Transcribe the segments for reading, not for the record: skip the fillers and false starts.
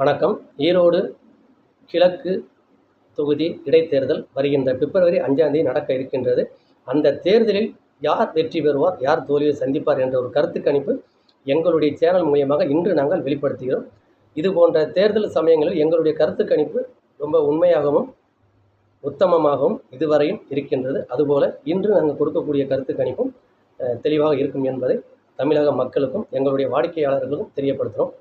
வணக்கம். ஈரோடு கிழக்கு தொகுதி இடைத்தேர்தல் வருகின்ற பிப்ரவரி 5ஆம் தேதி நடக்க இருக்கின்றது. அந்த தேர்தலில் யார் வெற்றி பெறுவார், யார் தோல்வியை சந்திப்பார் என்ற ஒரு கருத்து கணிப்பு எங்களுடைய சேனல் மூலியமாக இன்று நாங்கள் வெளிப்படுத்துகிறோம். இது போன்ற தேர்தல் சமயங்களில் எங்களுடைய கருத்து கணிப்பு ரொம்ப உண்மையாகவும் உத்தமமாகவும் இதுவரையும் இருக்கின்றது. அதுபோல இன்று நாங்கள் கொடுக்கக்கூடிய கருத்து கணிப்பும் தெளிவாக இருக்கும் என்பதை தமிழக மக்களுக்கும் எங்களுடைய வாடிக்கையாளர்களுக்கும் தெரியப்படுத்துகிறோம்.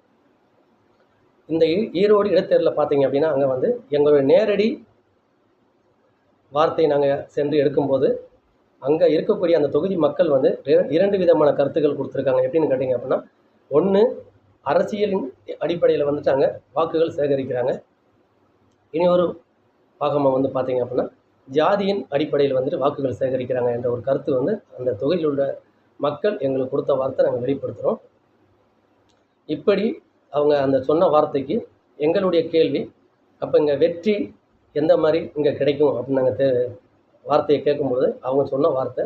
இந்த ஈரோடு இடைத்தேர்தலில் பார்த்தீங்க அப்படின்னா, அங்கே எங்களுடைய நேரடி வார்த்தை நாங்கள் சென்று எடுக்கும்போது அங்கே இருக்கக்கூடிய அந்த தொகுதி மக்கள் இரண்டு விதமான கருத்துக்கள் கொடுத்துருக்காங்க. எப்படின்னு கேட்டிங்க அப்படின்னா, ஒன்று அரசியலின் அடிப்படையில் அங்கே வாக்குகள் சேகரிக்கிறாங்க. இனி ஒரு பாகமாக பார்த்தீங்க அப்படின்னா, ஜாதியின் அடிப்படையில் வாக்குகள் சேகரிக்கிறாங்க என்ற ஒரு கருத்து அந்த தொகுதியில் உள்ள மக்கள் எங்களுக்கு கொடுத்த வார்த்தை நாங்கள் வெளிப்படுத்துகிறோம். இப்படி அவங்க அந்த சொன்ன வார்த்தைக்கு எங்களுடைய கேள்வி, அப்போ இங்கே வெற்றி எந்த மாதிரி இங்கே கிடைக்கும் அப்படின்னு நாங்கள் வார்த்தையை கேட்கும்போது அவங்க சொன்ன வார்த்தை,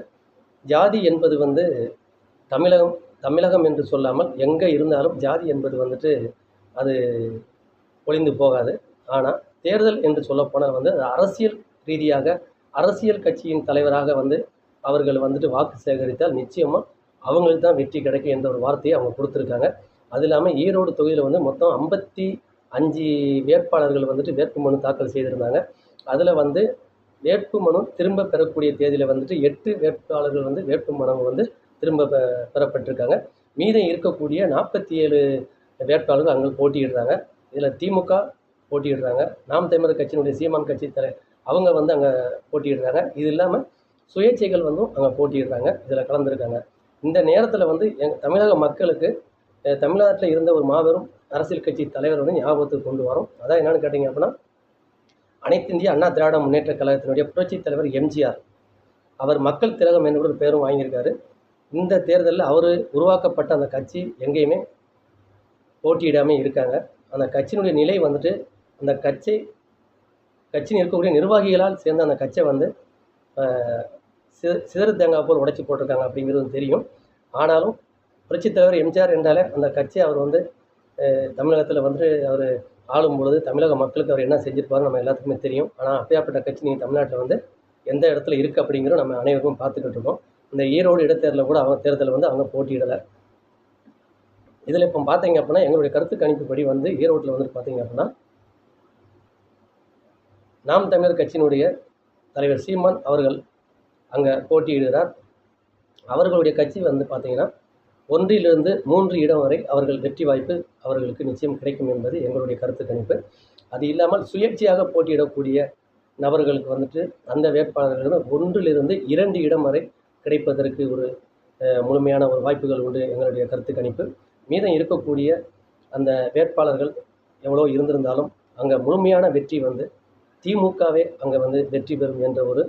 ஜாதி என்பது தமிழகம் என்று சொல்லாமல் எங்கே இருந்தாலும் ஜாதி என்பது அது ஒழிந்து போகாது. ஆனால் தேர்தல் என்று சொல்லப்போனால் அது அரசியல் ரீதியாக அரசியல் கட்சியின் தலைவராக அவர்கள் வாக்கு சேகரித்தால் நிச்சயமாக அவங்களுக்கு தான் வெற்றி கிடைக்கும் என்ற ஒரு வார்த்தையை அவங்க கொடுத்துருக்காங்க. அது இல்லாமல் ஈரோடு தொகுதியில் மொத்தம் 55 வேட்பாளர்கள் வேட்புமனு தாக்கல் செய்திருந்தாங்க. அதில் வேட்புமனு திரும்ப பெறக்கூடிய தேதியில் 8 வேட்பாளர்கள் வேட்புமனு திரும்ப பெறப்பட்டிருக்காங்க. மீதம் இருக்கக்கூடிய 47 வேட்பாளர்கள் அங்கே போட்டியிடுறாங்க. இதில் திமுக போட்டியிடுறாங்க, நாம் தமிழர் கட்சியினுடைய சீமான் கட்சி அவங்க அங்கே போட்டியிடுறாங்க. இது இல்லாமல் சுயேட்சைகள் அங்கே போட்டியிடுறாங்க, இதில் கலந்துருக்காங்க. இந்த நேரத்தில் தமிழக மக்களுக்கு தமிழ்நாட்டில் இருந்த ஒரு மாபெரும் அரசியல் கட்சி தலைவர் ஞாபகத்துக்கு கொண்டு வரும். அதான் என்னென்னு கேட்டிங்க அப்படின்னா, அனைத்து இந்திய அண்ணா திராவிட முன்னேற்ற கழகத்தினுடைய புரட்சித் தலைவர் எம்ஜிஆர் அவர் மக்கள் திலகம் என்ற ஒரு பேரும் வாங்கியிருக்காரு. இந்த தேர்தலில் அவர் உருவாக்கப்பட்ட அந்த கட்சி எங்கேயுமே போட்டியிடாமல் இருக்காங்க. அந்த கட்சியினுடைய நிலை அந்த கட்சியில் இருக்கக்கூடிய நிர்வாகிகளால் சேர்ந்த அந்த கட்சியை சிதறு தேங்காய் போல் உடைச்சி போட்டிருக்காங்க அப்படிங்கிறது தெரியும். ஆனாலும் புரட்சித் தலைவர் எம்ஜிஆர் என்றாலே அந்த கட்சி அவர் தமிழகத்தில் அவர் ஆளும் பொழுது தமிழக மக்களுக்கு அவர் என்ன செஞ்சிருப்பாரு நம்ம எல்லாத்துக்குமே தெரியும். ஆனால் அப்பேற்பட்ட கட்சி நீங்கள் தமிழ்நாட்டில் எந்த இடத்துல இருக்குது அப்படிங்கிறத நம்ம அனைவருக்கும் பார்த்துக்கிட்டு இருக்கோம். இந்த ஈரோடு இடைத்தேர்தலில் கூட அவங்க தேர்தலில் அவங்க போட்டியிடலை. இதில் இப்போ பார்த்தீங்க அப்படின்னா, எங்களுடைய கருத்து கணிப்புப்படி ஈரோட்டில் பார்த்தீங்க அப்படின்னா, நாம் தமிழர் கட்சியினுடைய தலைவர் சீமான் அவர்கள் அங்கே போட்டியிடுகிறார். அவர்களுடைய கட்சி பார்த்தீங்கன்னா 1 to 3 இடம் வரை அவர்கள் வெற்றி வாய்ப்பு அவர்களுக்கு நிச்சயம் கிடைக்கும் என்பது எங்களுடைய கருத்து கணிப்பு. அது இல்லாமல் சுயேட்சையாக போட்டியிடக்கூடிய நபர்களுக்கு அந்த வேட்பாளர்கள் 1 to 2 இடம் வரை கிடைப்பதற்கு ஒரு முழுமையான ஒரு வாய்ப்புகள் உண்டு எங்களுடைய கருத்து கணிப்பு. மீதம் இருக்கக்கூடிய அந்த வேட்பாளர்கள் எவ்வளோ இருந்திருந்தாலும் அங்கே முழுமையான வெற்றி திமுகவே அங்கே வெற்றி பெறும் என்ற ஒரு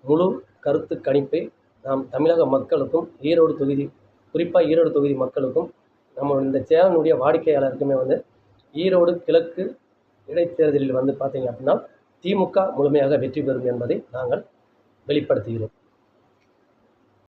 முழு கருத்து கணிப்பை நாம் தமிழக மக்களுக்கும் குறிப்பாக ஈரோடு தொகுதி மக்களுக்கும் நம்ம இந்த சேனலுடைய வாடிக்கையாளருக்குமே ஈரோடு கிழக்கு இடைத்தேர்தலில் பார்த்தீங்க அப்படின்னா திமுக முழுமையாக வெற்றி பெறும் என்பதை நாங்கள் வெளிப்படுத்துகிறோம்.